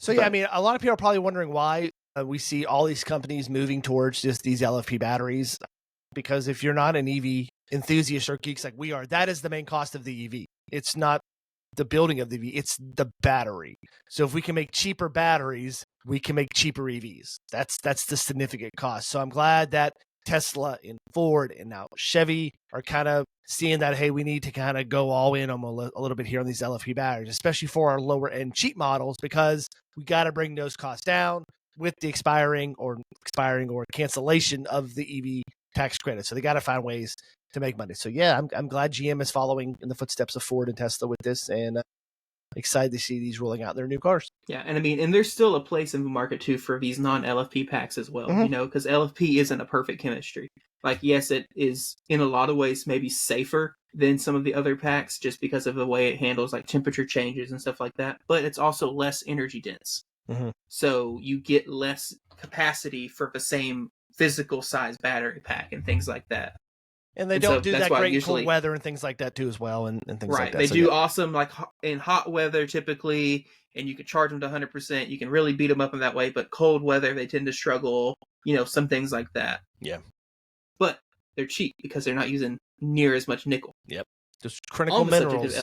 So yeah, I mean, a lot of people are probably wondering why we see all these companies moving towards just these LFP batteries. Because if you're not an EV enthusiast or geeks like we are, that is the main cost of the EV. It's not the building of the EV, it's the battery. So if we can make cheaper batteries, we can make cheaper EVs. That's the significant cost. So I'm glad that Tesla and Ford and now Chevy are kind of seeing that, hey, we need to kind of go all in on a little bit here on these LFP batteries, especially for our lower end cheap models, because we got to bring those costs down with the expiring or cancellation of the EV tax credit. So they got to find ways to make money. So yeah, I'm glad GM is following in the footsteps of Ford and Tesla with this, and excited to see these rolling out their new cars. Yeah, and I mean, and there's still a place in the market too for these non-LFP packs as well, you know, because LFP isn't a perfect chemistry. Like, yes, it is in a lot of ways maybe safer than some of the other packs just because of the way it handles like temperature changes and stuff like that, but it's also less energy dense. So you get less capacity for the same physical size battery pack and things like that. And they don't do that great in cold weather and things like that too as well, and things like that. They do awesome like in hot weather typically, and you can charge them to 100%. You can really beat them up in that way, but cold weather, they tend to struggle, you know, some things like that. Yeah. But they're cheap because they're not using near as much nickel. Yep. Just critical minerals.